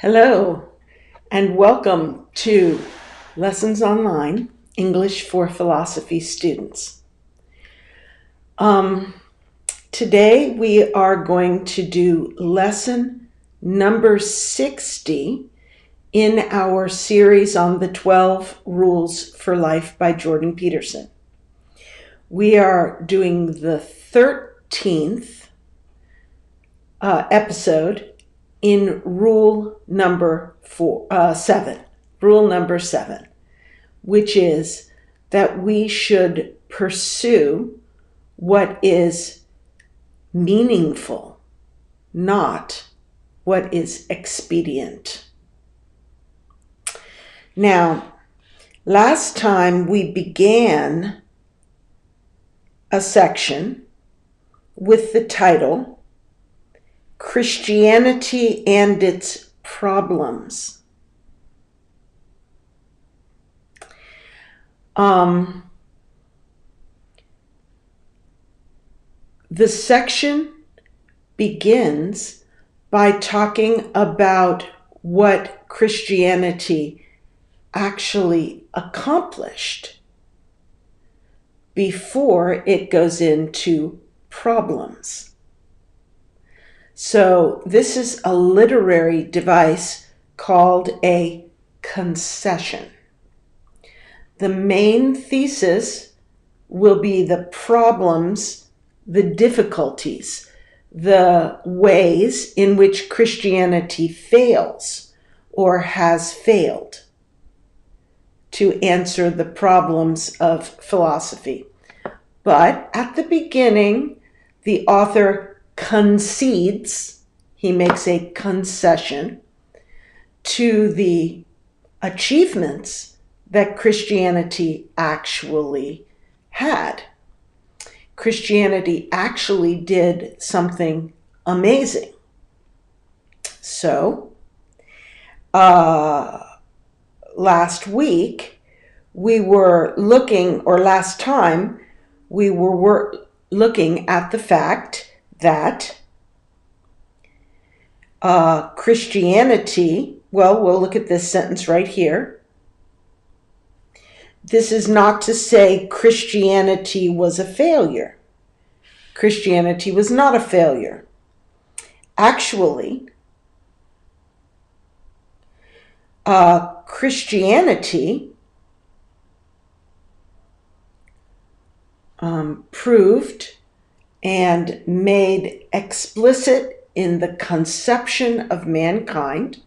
Hello, and welcome to Lessons Online English for Philosophy Students. Um, Today we are going to do lesson number 60 in our series on the 12 Rules for Life by Jordan Peterson. We are doing the 13th episode in rule number 7, which is that we should pursue what is meaningful, not what is expedient. Now, last time we began a section with the title Christianity and its Problems. The section begins by talking about what Christianity actually accomplished before it goes into problems. So this is a literary device called a concession. The main thesis will be the problems, the difficulties, the ways in which Christianity fails or has failed to answer the problems of philosophy. But at the beginning, the author concedes, he makes a concession to the achievements that Christianity actually had. Christianity actually did something amazing. So, last time, we were looking at the fact that Christianity, we'll look at this sentence right here. This is not to say Christianity was a failure. Christianity was not a failure. Actually, Christianity proved and made explicit in the conception of mankind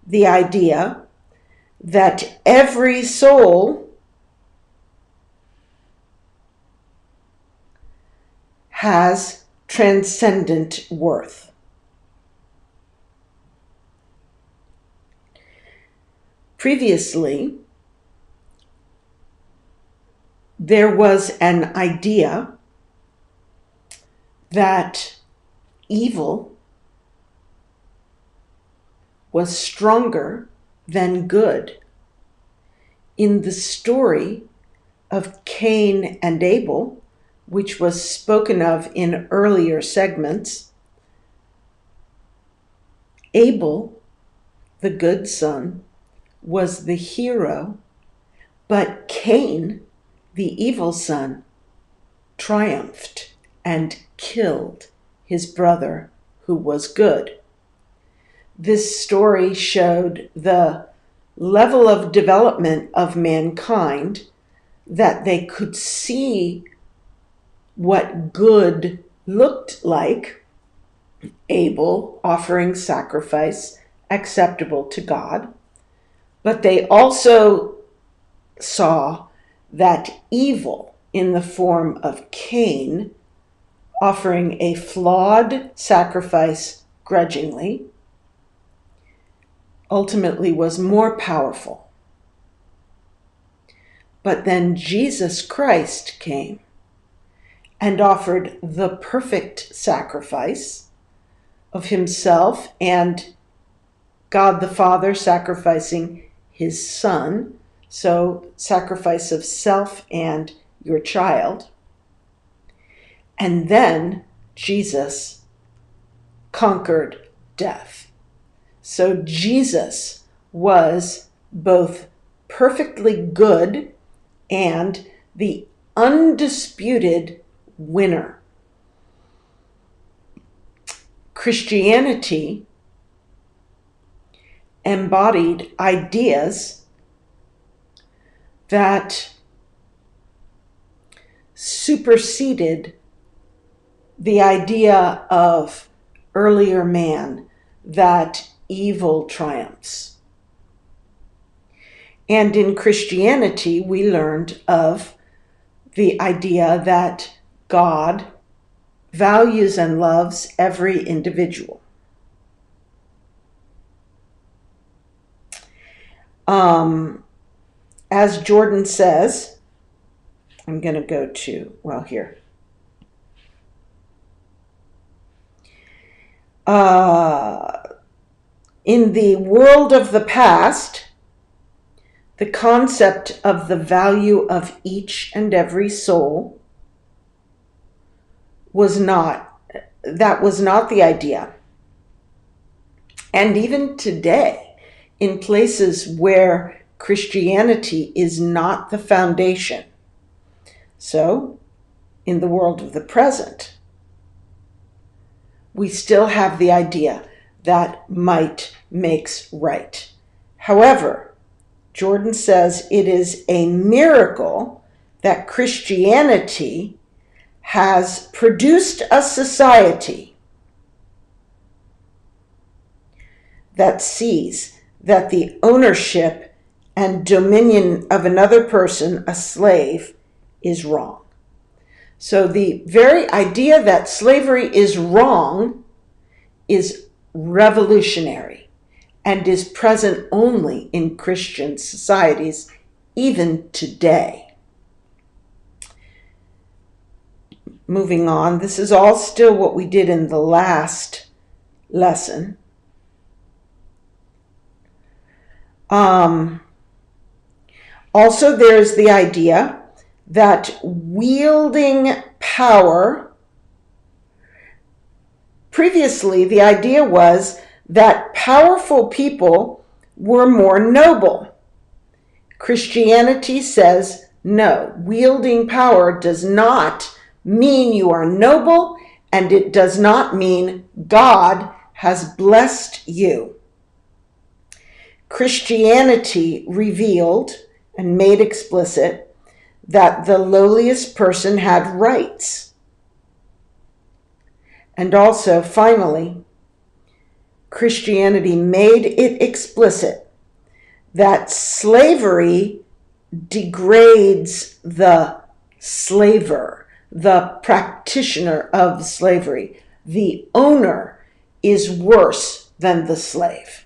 the idea that every soul has transcendent worth. Previously, there was an idea that evil was stronger than good. In the story of Cain and Abel, which was spoken of in earlier segments, Abel, the good son, was the hero, but Cain, the evil son, triumphed and killed his brother who was good. This story showed the level of development of mankind, that they could see what good looked like, Abel offering sacrifice acceptable to God, but they also saw that evil in the form of Cain offering a flawed sacrifice grudgingly ultimately was more powerful. But then Jesus Christ came and offered the perfect sacrifice of himself and God the Father sacrificing his Son, so sacrifice of self and your child. And then Jesus conquered death. So Jesus was both perfectly good and the undisputed winner. Christianity embodied ideas that superseded the idea of earlier man, that evil triumphs. And in Christianity, we learned of the idea that God values and loves every individual. As Jordan says, I'm going to go to, here. In the world of the past, the concept of the value of each and every soul was not the idea. And even today, in places where Christianity is not the foundation, so in the world of the present, we still have the idea that might makes right. However, Jordan says it is a miracle that Christianity has produced a society that sees that the ownership and dominion of another person, a slave, is wrong. So the very idea that slavery is wrong is revolutionary and is present only in Christian societies, even today. Moving on, this is all still what we did in the last lesson. Also, there's the idea that wielding power, previously the idea was that powerful people were more noble. Christianity says, no, wielding power does not mean you are noble, and it does not mean God has blessed you. Christianity revealed and made explicit that the lowliest person had rights. And also, finally, Christianity made it explicit that slavery degrades the slaver, the practitioner of slavery. The owner is worse than the slave.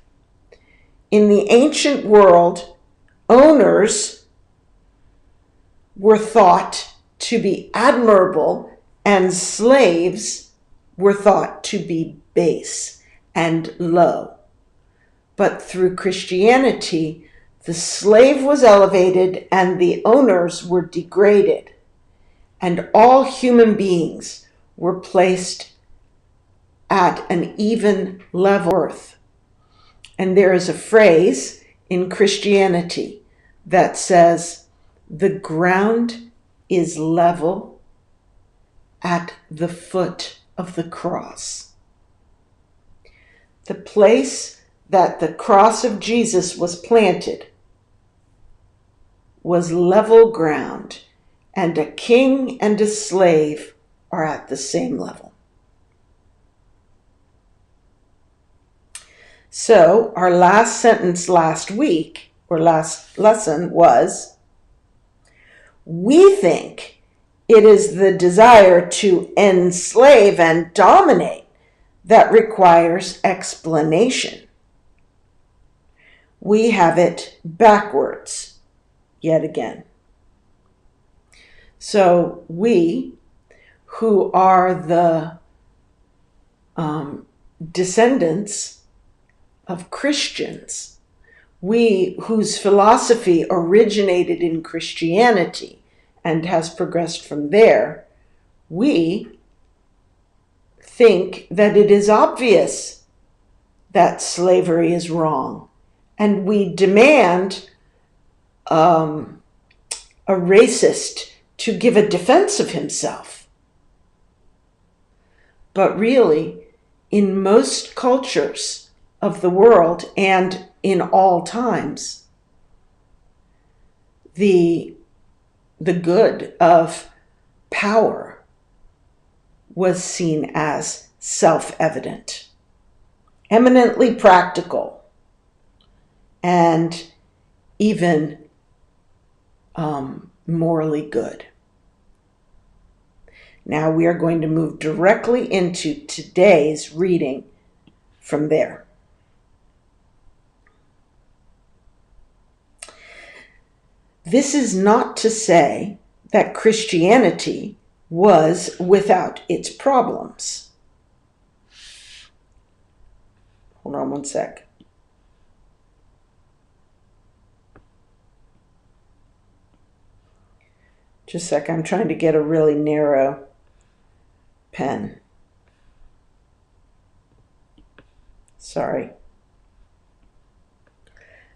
In the ancient world, owners were thought to be admirable and slaves were thought to be base and low. But through Christianity, the slave was elevated and the owners were degraded, and all human beings were placed at an even level of worth. And there is a phrase in Christianity that says, the ground is level at the foot of the cross. The place that the cross of Jesus was planted was level ground, and a king and a slave are at the same level. So our last sentence last week, or last lesson, was, we think it is the desire to enslave and dominate that requires explanation. We have it backwards yet again. So we, who are the descendants of Christians, we whose philosophy originated in Christianity and has progressed from there, we think that it is obvious that slavery is wrong. And we demand a racist to give a defense of himself. But really, in most cultures of the world and in all times, the good of power was seen as self-evident, eminently practical, and even morally good. Now we are going to move directly into today's reading from there. This is not to say that Christianity was without its problems. Hold on one sec. Just a sec, I'm trying to get a really narrow pen. Sorry.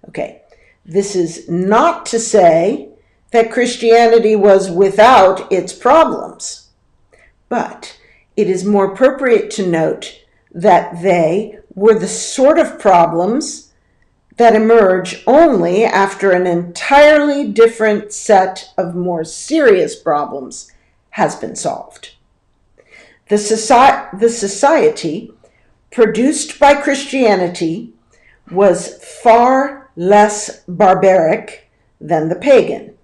Okay. This is not to say that Christianity was without its problems, but it is more appropriate to note that they were the sort of problems that emerge only after an entirely different set of more serious problems has been solved. The society produced by Christianity was far less barbaric than the pagan,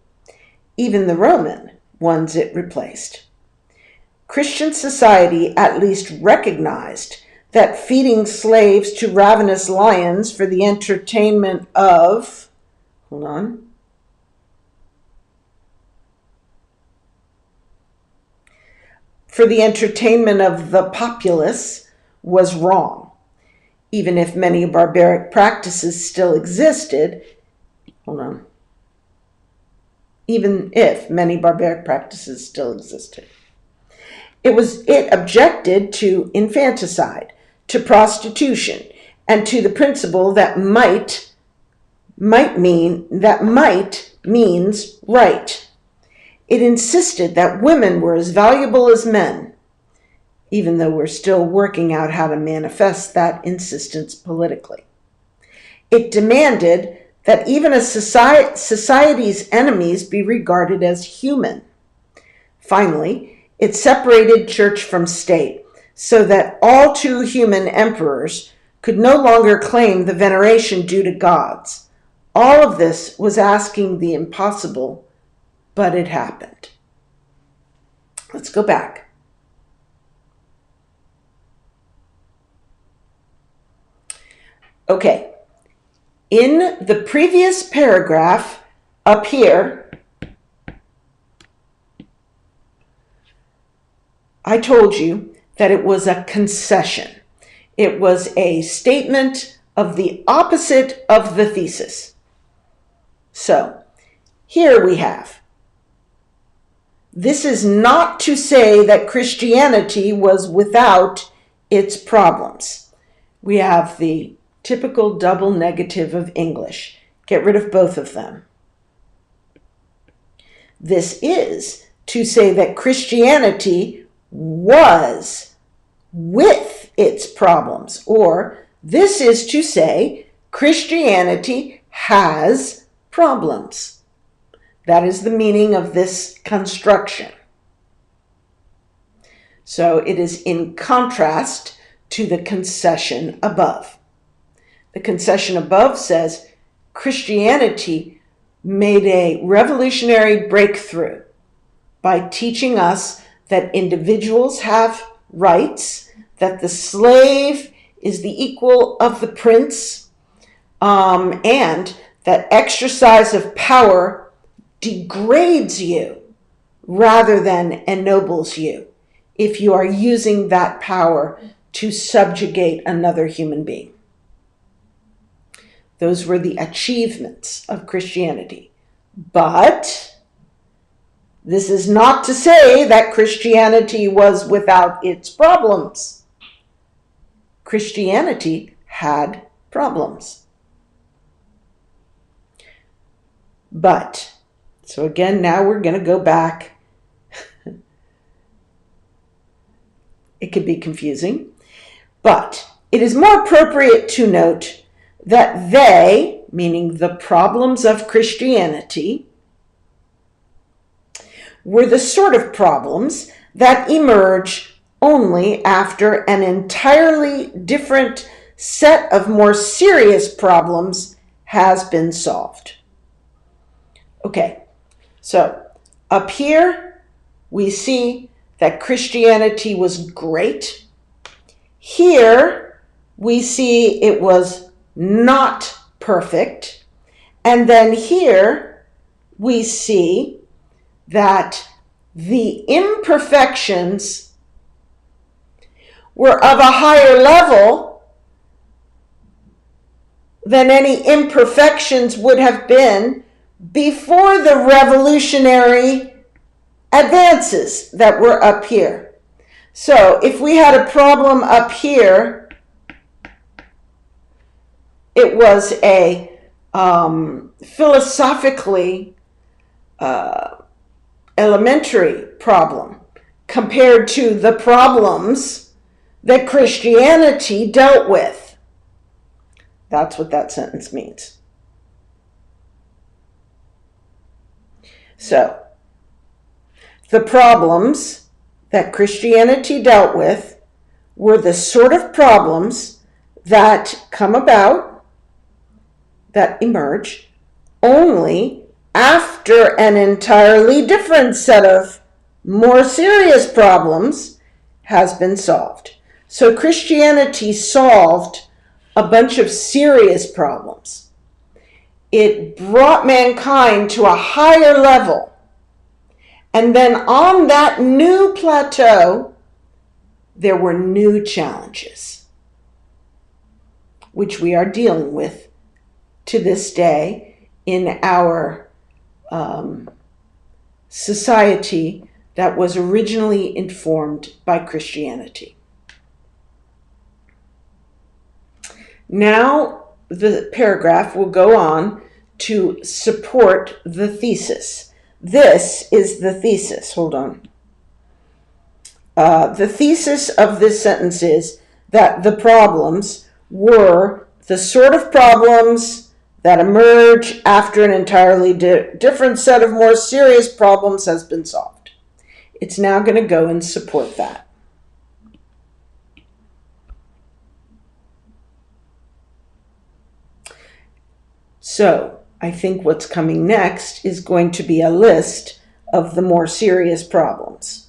even the Roman ones it replaced. Christian society at least recognized that feeding slaves to ravenous lions for the entertainment of, for the entertainment of the populace was wrong, even if many barbaric practices still existed. Even if many barbaric practices still existed. It objected to infanticide, to prostitution, and to the principle that might means right. It insisted that women were as valuable as men, even though we're still working out how to manifest that insistence politically. It demanded that even a society's enemies be regarded as human. Finally, it separated church from state so that all too human emperors could no longer claim the veneration due to gods. All of this was asking the impossible, but it happened. Let's go back. Okay. In the previous paragraph up here, I told you that it was a concession. It was a statement of the opposite of the thesis. So, here we have, this is not to say that Christianity was without its problems. We have the typical double negative of English. Get rid of both of them. This is to say that Christianity was with its problems, or this is to say Christianity has problems. That is the meaning of this construction. So it is in contrast to the concession above. The concession above says Christianity made a revolutionary breakthrough by teaching us that individuals have rights, that the slave is the equal of the prince, and that exercise of power degrades you rather than ennobles you if you are using that power to subjugate another human being. Those were the achievements of Christianity. But this is not to say that Christianity was without its problems. Christianity had problems. But, so again, now we're going to go back. It could be confusing, but it is more appropriate to note that they, meaning the problems of Christianity, were the sort of problems that emerge only after an entirely different set of more serious problems has been solved. Okay, so up here we see that Christianity was great. Here we see it was not perfect. And then here we see that the imperfections were of a higher level than any imperfections would have been before the revolutionary advances that were up here. So if we had a problem up here, it was a philosophically elementary problem compared to the problems that Christianity dealt with. That's what that sentence means. So, the problems that Christianity dealt with were the sort of problems that come about, that emerge, only after an entirely different set of more serious problems has been solved. So Christianity solved a bunch of serious problems. It brought mankind to a higher level. And then on that new plateau, there were new challenges, which we are dealing with to this day in our society that was originally informed by Christianity. Now the paragraph will go on to support the thesis. This is the thesis. Hold on. The thesis of this sentence is that the problems were the sort of problems that emerge after an entirely different set of more serious problems has been solved. It's now going to go and support that. So, I think what's coming next is going to be a list of the more serious problems.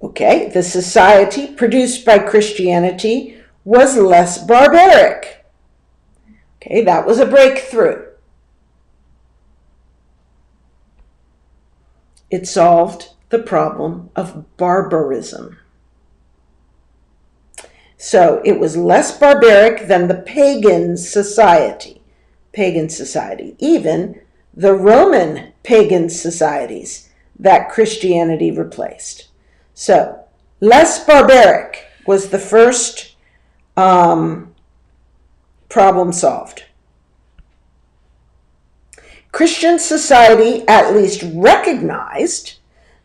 Okay, the society produced by Christianity was less barbaric. Okay, that was a breakthrough. It solved the problem of barbarism. So it was less barbaric than the pagan society, even the Roman pagan societies that Christianity replaced. So less barbaric was the first problem solved. Christian society at least recognized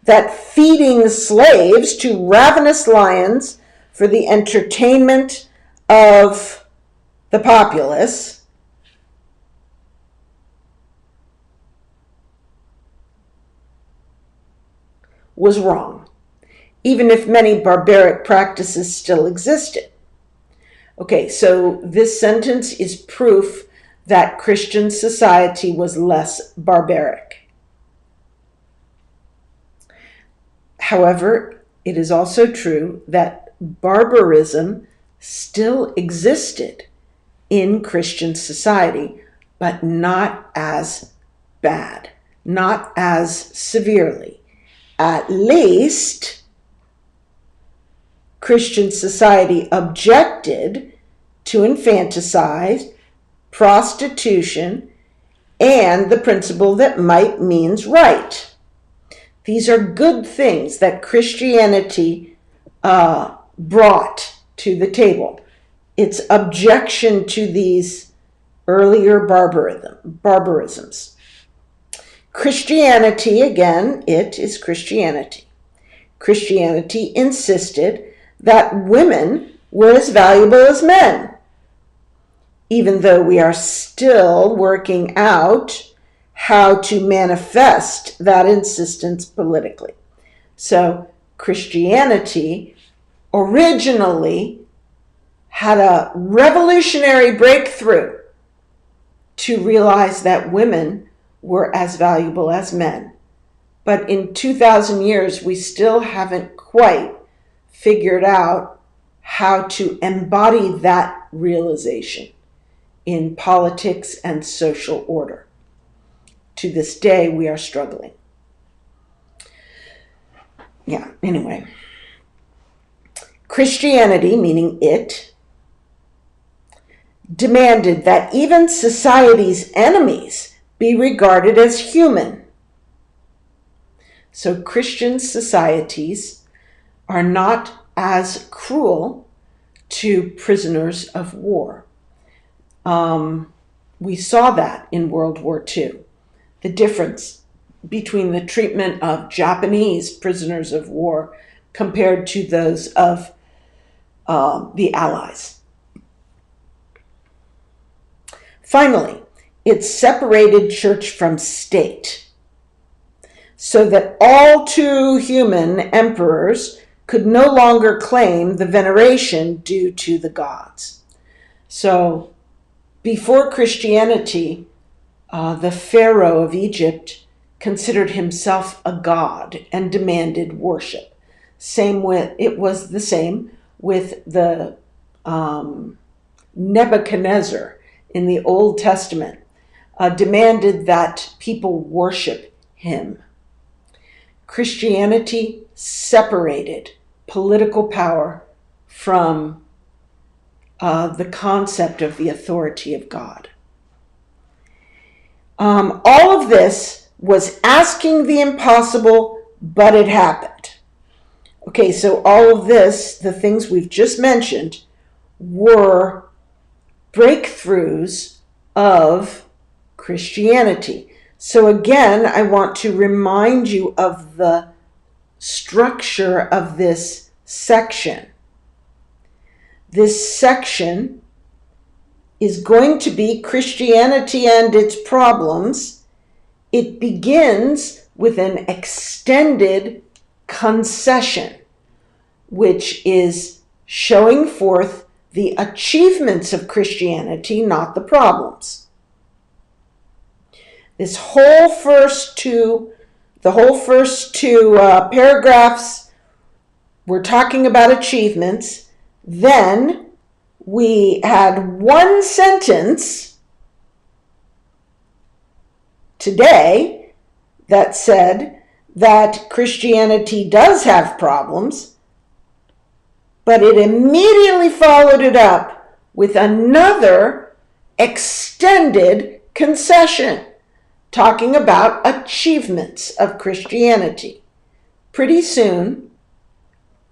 that feeding slaves to ravenous lions for the entertainment of the populace was wrong, even if many barbaric practices still existed. Okay, so this sentence is proof that Christian society was less barbaric. However, it is also true that barbarism still existed in Christian society, but not as bad, not as severely. At least Christian society objected to infanticide, prostitution, and the principle that might means right. These are good things that Christianity brought to the table. its objection to these earlier barbarisms. Christianity, again, it is Christianity. Christianity insisted that women were as valuable as men, even though we are still working out how to manifest that insistence politically. So Christianity originally had a revolutionary breakthrough to realize that women were as valuable as men. But in 2,000 years, we still haven't quite figured out how to embody that realization in politics and social order. To this day, we are struggling. Yeah, anyway. Christianity, meaning it, demanded that even society's enemies be regarded as human. So Christian societies are not as cruel to prisoners of war. We saw that in World War II. The difference between the treatment of Japanese prisoners of war compared to those of the Allies. Finally, it separated church from state so that all too human emperors could no longer claim the veneration due to the gods. So before Christianity, the Pharaoh of Egypt considered himself a god and demanded worship. It was the same with the Nebuchadnezzar in the Old Testament, demanded that people worship him. Christianity separated political power from the concept of the authority of God. All of this was asking the impossible, but it happened. Okay, so all of this, the things we've just mentioned, were breakthroughs of Christianity. So again, I want to remind you of the structure of this section. This section is going to be Christianity and its problems. It begins with an extended concession, which is showing forth the achievements of Christianity, not the problems. The whole first two paragraphs, we're talking about achievements. Then we had one sentence today that said that Christianity does have problems, but it immediately followed it up with another extended concession, talking about achievements of Christianity. Pretty soon,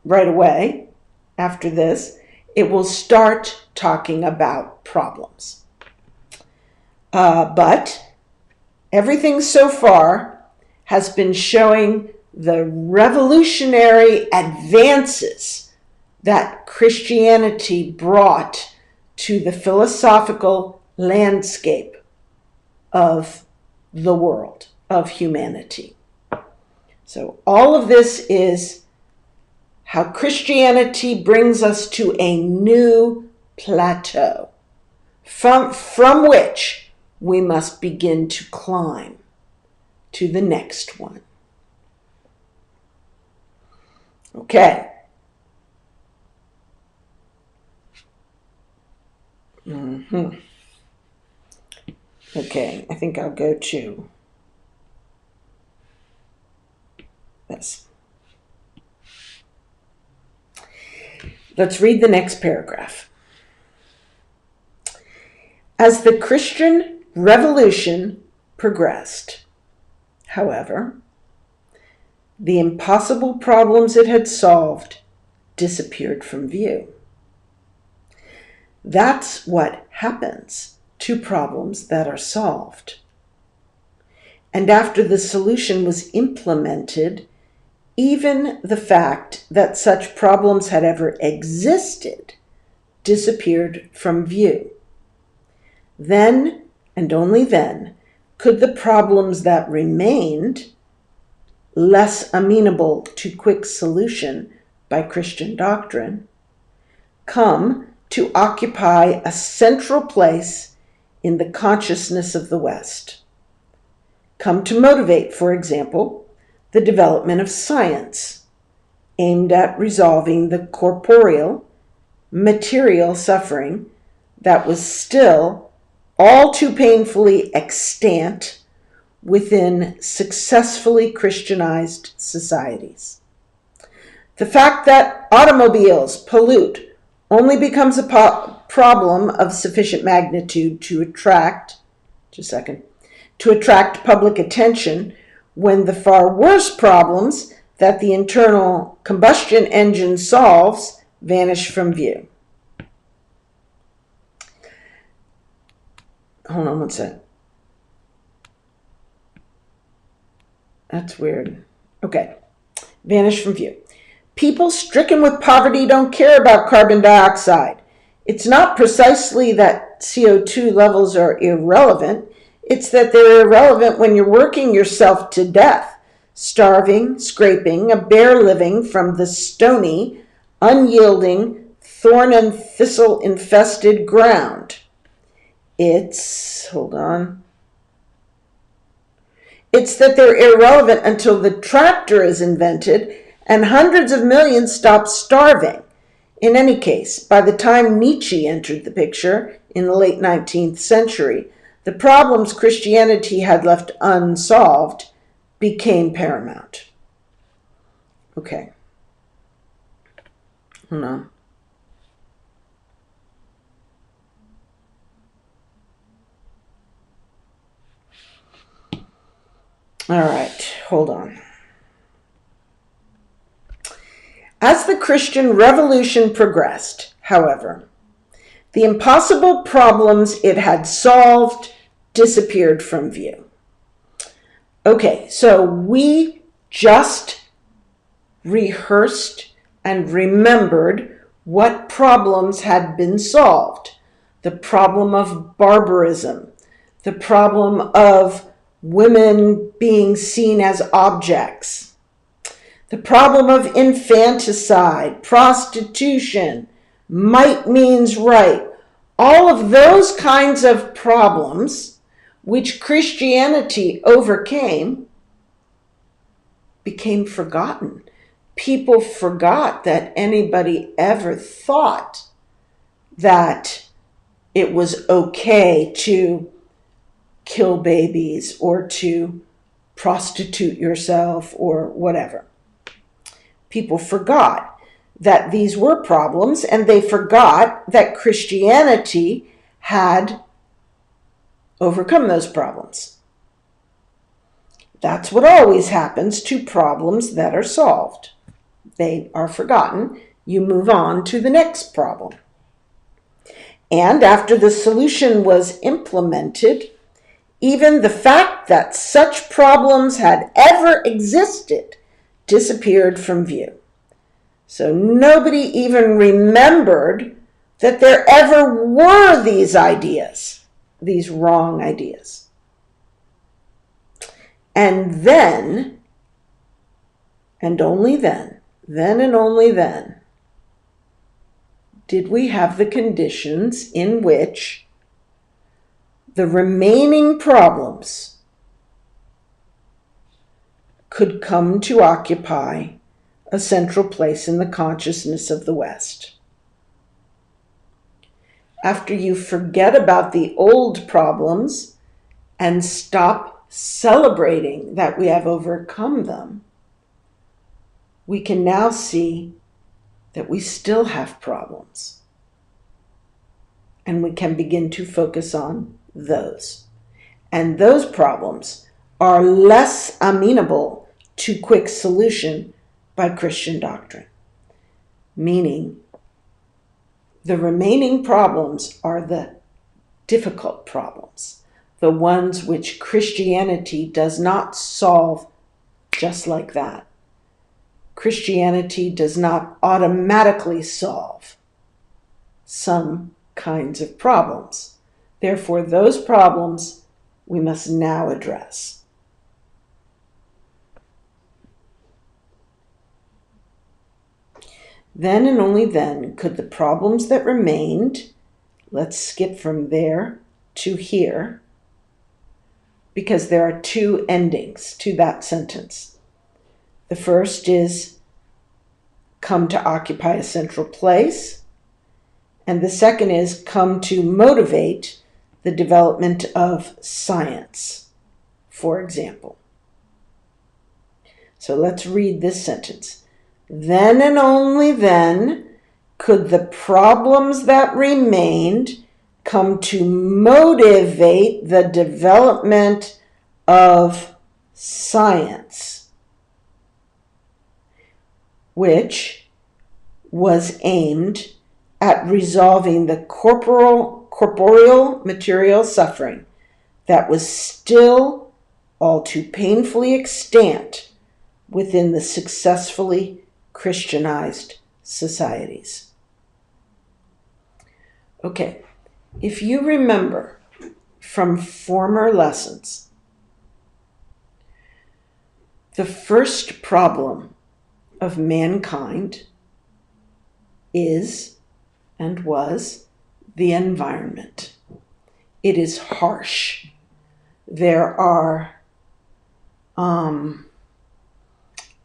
right away, after this, it will start talking about problems. But everything so far has been showing the revolutionary advances that Christianity brought to the philosophical landscape of the world, of humanity. So all of this is how Christianity brings us to a new plateau from which we must begin to climb to the next one. Okay. Okay, I think I'll go to this. Let's read the next paragraph. As the Christian Revolution progressed, however, the impossible problems it had solved disappeared from view. That's what happens to problems that are solved. And after the solution was implemented, even the fact that such problems had ever existed disappeared from view. Then, and only then, could the problems that remained, less amenable to quick solution by Christian doctrine, come to occupy a central place in the consciousness of the West. Come to motivate, for example, the development of science aimed at resolving the corporeal, material suffering that was still all too painfully extant within successfully Christianized societies. The fact that automobiles pollute only becomes a problem of sufficient magnitude to attract public attention when the far worse problems that the internal combustion engine solves vanish from view. Hold on one sec. That's weird. Okay. Vanish from view. People stricken with poverty don't care about carbon dioxide. It's not precisely that CO2 levels are irrelevant. It's that they're irrelevant when you're working yourself to death, starving, scraping, a bare living from the stony, unyielding, thorn and thistle infested ground. It's that they're irrelevant until the tractor is invented and hundreds of millions stop starving. In any case, by the time Nietzsche entered the picture in the late 19th century, the problems Christianity had left unsolved became paramount. Okay. Hold on. All right, hold on. As the Christian Revolution progressed, however, the impossible problems it had solved disappeared from view. Okay, so we just rehearsed and remembered what problems had been solved. The problem of barbarism, the problem of women being seen as objects, the problem of infanticide, prostitution, might means right. All of those kinds of problems which Christianity overcame became forgotten. People forgot that anybody ever thought that it was okay to kill babies or to prostitute yourself or whatever. People forgot that these were problems, and they forgot that Christianity had overcome those problems. That's what always happens to problems that are solved. They are forgotten. You move on to the next problem. And after the solution was implemented, even the fact that such problems had ever existed disappeared from view. So nobody even remembered that there ever were these ideas, these wrong ideas. And then, and only then and only then, did we have the conditions in which the remaining problems could come to occupy a central place in the consciousness of the West. After you forget about the old problems and stop celebrating that we have overcome them, we can now see that we still have problems. And we can begin to focus on those. And those problems are less amenable to quick solution by Christian doctrine. Meaning, The remaining problems are the difficult problems, the ones which Christianity does not solve just like that. Christianity does not automatically solve some kinds of problems. Therefore, those problems we must now address. Then and only then could the problems that remained, let's skip from there to here, because there are two endings to that sentence. The first is come to occupy a central place, and the second is come to motivate the development of science, for example. So let's read this sentence. Then and only then could the problems that remained come to motivate the development of science, which was aimed at resolving the corporeal material suffering that was still all too painfully extant within the successfully Christianized societies. Okay, if you remember from former lessons, the first problem of mankind is and was the environment. It is harsh. There are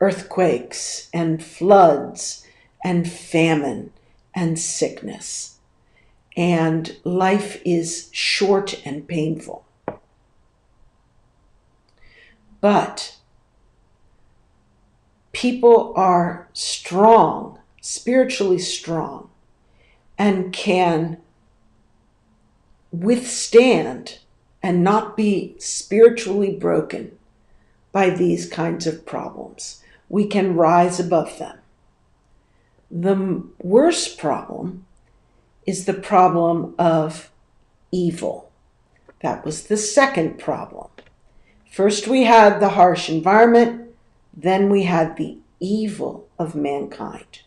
earthquakes and floods and famine and sickness. And life is short and painful. But people are strong, spiritually strong, and can withstand and not be spiritually broken by these kinds of problems. We can rise above them. The worst problem is the problem of evil. That was the second problem. First we had the harsh environment, then we had the evil of mankind.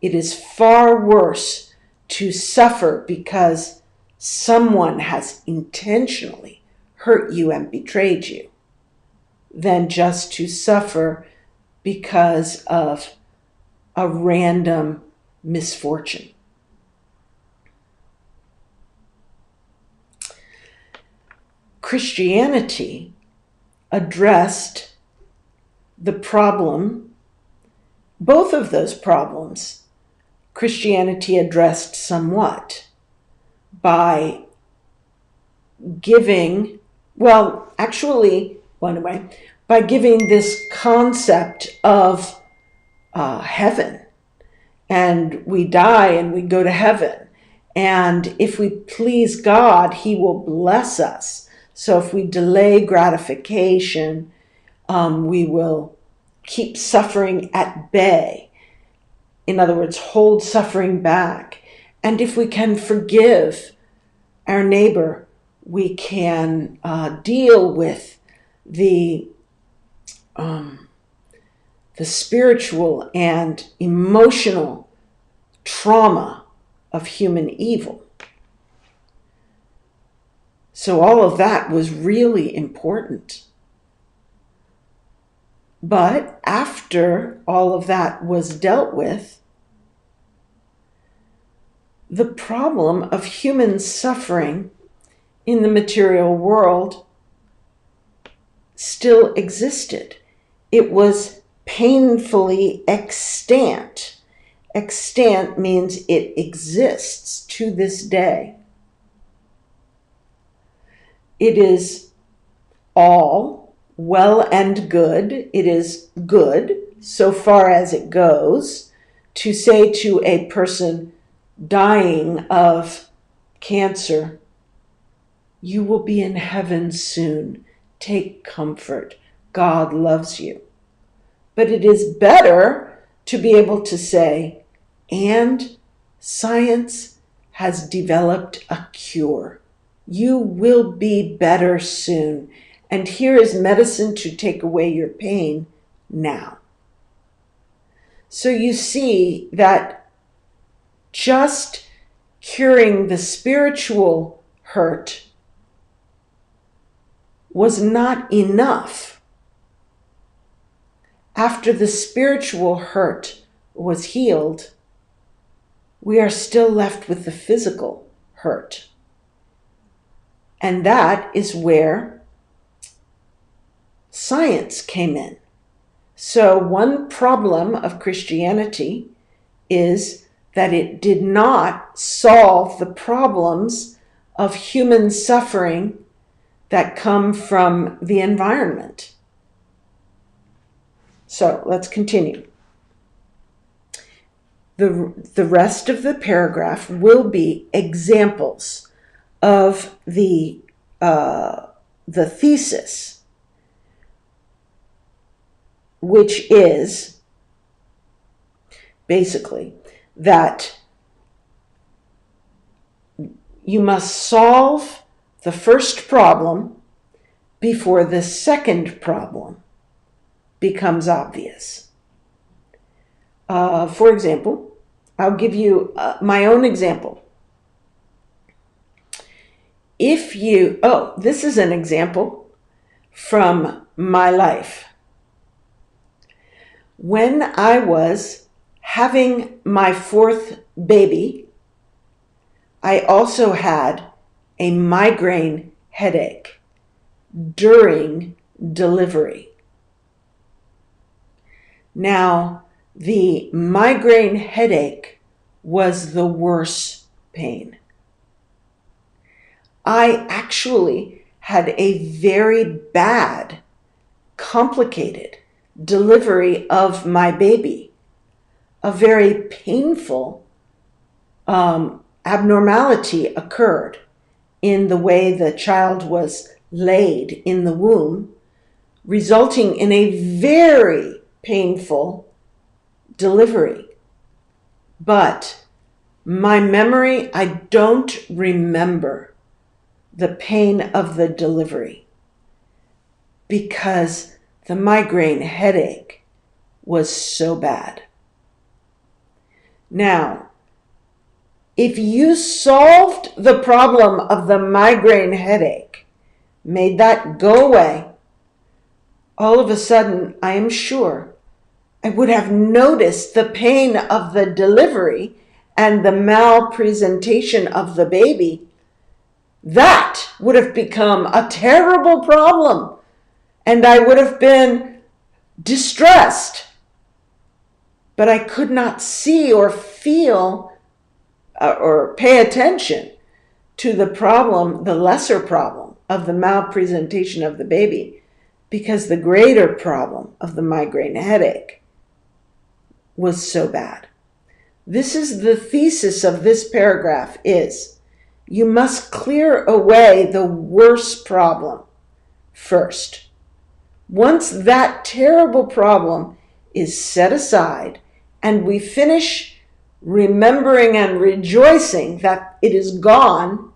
It is far worse to suffer because someone has intentionally hurt you and betrayed you than just to suffer because of a random misfortune. Christianity addressed the problem, both of those problems, Christianity addressed somewhat by giving, by giving this concept of heaven. And we die and we go to heaven. And if we please God, He will bless us. So if we delay gratification, we will keep suffering at bay. In other words, hold suffering back. And if we can forgive our neighbor, we can deal with the spiritual and emotional trauma of human evil. So all of that was really important. But after all of that was dealt with, the problem of human suffering in the material world still existed. It was painfully extant. Extant means it exists to this day. It is all well and good. It is good so far as it goes to say to a person dying of cancer, you will be in heaven soon. Take comfort. God loves you. But it is better to be able to say, and Science has developed a cure. You will be better soon. And here is medicine to take away your pain now. So you see that just curing the spiritual hurt was not enough. After the spiritual hurt was healed, we are still left with the physical hurt. And that is where science came in. So one problem of Christianity is that it did not solve the problems of human suffering that come from the environment. So let's continue. The rest of the paragraph will be examples of the thesis, which is basically that you must solve the first problem before the second problem becomes obvious. For example, I'll give you my own example. This is an example from my life. When I was having my fourth baby, I also had a migraine headache during delivery. Now, the migraine headache was the worst pain. I actually had a very bad, complicated delivery of my baby. A very painful abnormality occurred in the way the child was laid in the womb, resulting in a very painful delivery. But my memory, I don't remember the pain of the delivery because the migraine headache was so bad. Now, if you solved the problem of the migraine headache, made that go away, all of a sudden, I am sure, I would have noticed the pain of the delivery and the malpresentation of the baby. That would have become a terrible problem, and I would have been distressed. But I could not see or feel or pay attention to the problem, the lesser problem of the malpresentation of the baby, because the greater problem of the migraine headache was so bad. This is the thesis of this paragraph is you must clear away the worst problem first. Once that terrible problem is set aside and we finish remembering and rejoicing that it is gone,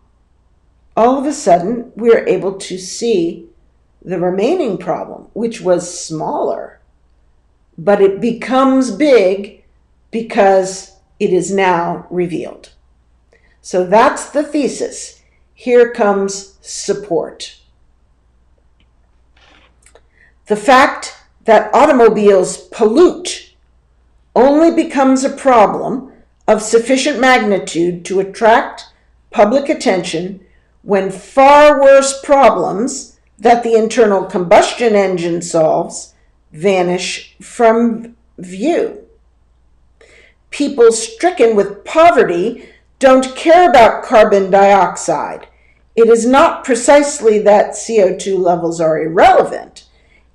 all of a sudden we are able to see the remaining problem, which was smaller, but it becomes big because it is now revealed. So that's the thesis. Here comes support. The fact that automobiles pollute only becomes a problem of sufficient magnitude to attract public attention when far worse problems that the internal combustion engine solves vanish from view. People stricken with poverty don't care about carbon dioxide. It is not precisely that CO2 levels are irrelevant.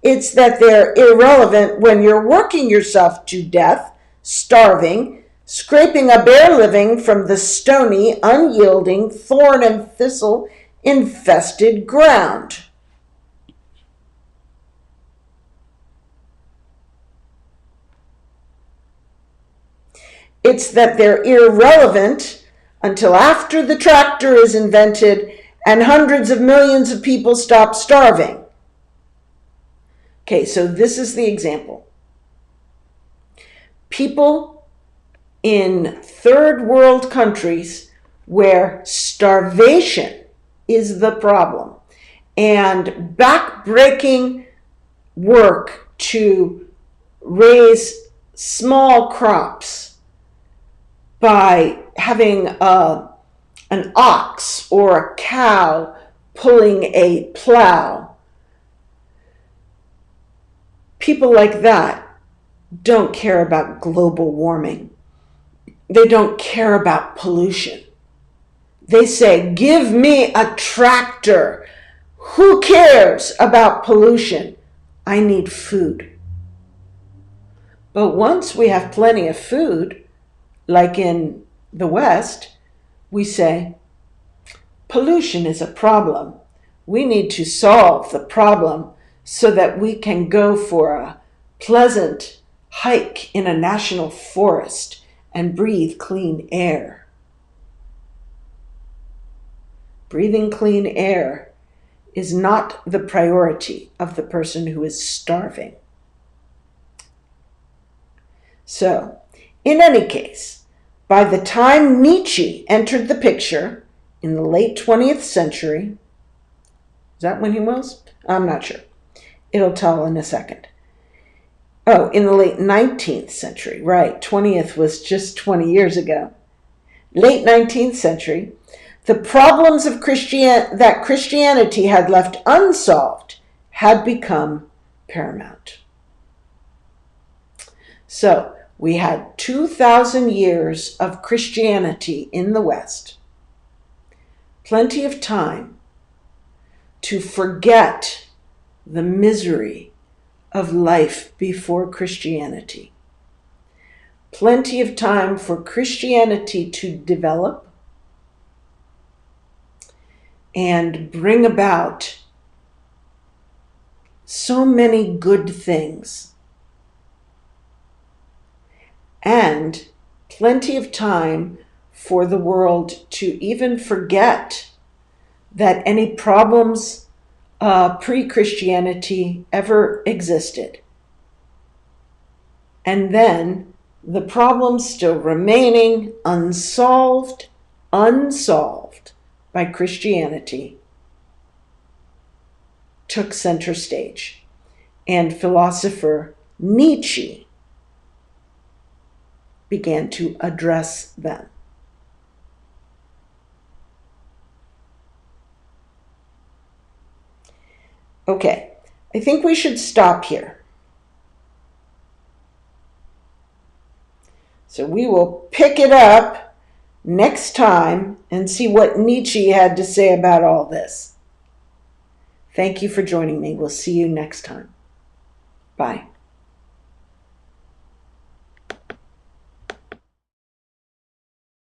It's that they're irrelevant when you're working yourself to death, starving, scraping a bare living from the stony, unyielding, thorn and thistle infested ground. It's that they're irrelevant until after the tractor is invented and hundreds of millions of people stop starving. Okay, so this is the example. People in third world countries where starvation is the problem and backbreaking work to raise small crops by having an ox or a cow pulling a plow. People like that don't care about global warming. They don't care about pollution. They say, give me a tractor. Who cares about pollution? I need food. But once we have plenty of food, like in the West, we say, pollution is a problem. We need to solve the problem so that we can go for a pleasant hike in a national forest and breathe clean air. Breathing clean air is not the priority of the person who is starving. So, in any case, by the time Nietzsche entered the picture in the late 20th century, is that when he was? I'm not sure. It'll tell in a second. Oh, in the late 19th century, right. 20th was just 20 years ago. Late 19th century, the problems of that Christianity had left unsolved had become paramount. So, we had 2,000 years of Christianity in the West. Plenty of time to forget the misery of life before Christianity. Plenty of time for Christianity to develop and bring about so many good things. And plenty of time for the world to even forget that any problems pre-Christianity ever existed. And then the problems still remaining unsolved by Christianity took center stage. And philosopher Nietzsche began to address them. Okay, I think we should stop here. So we will pick it up next time and see what Nietzsche had to say about all this. Thank you for joining me. We'll see you next time. Bye.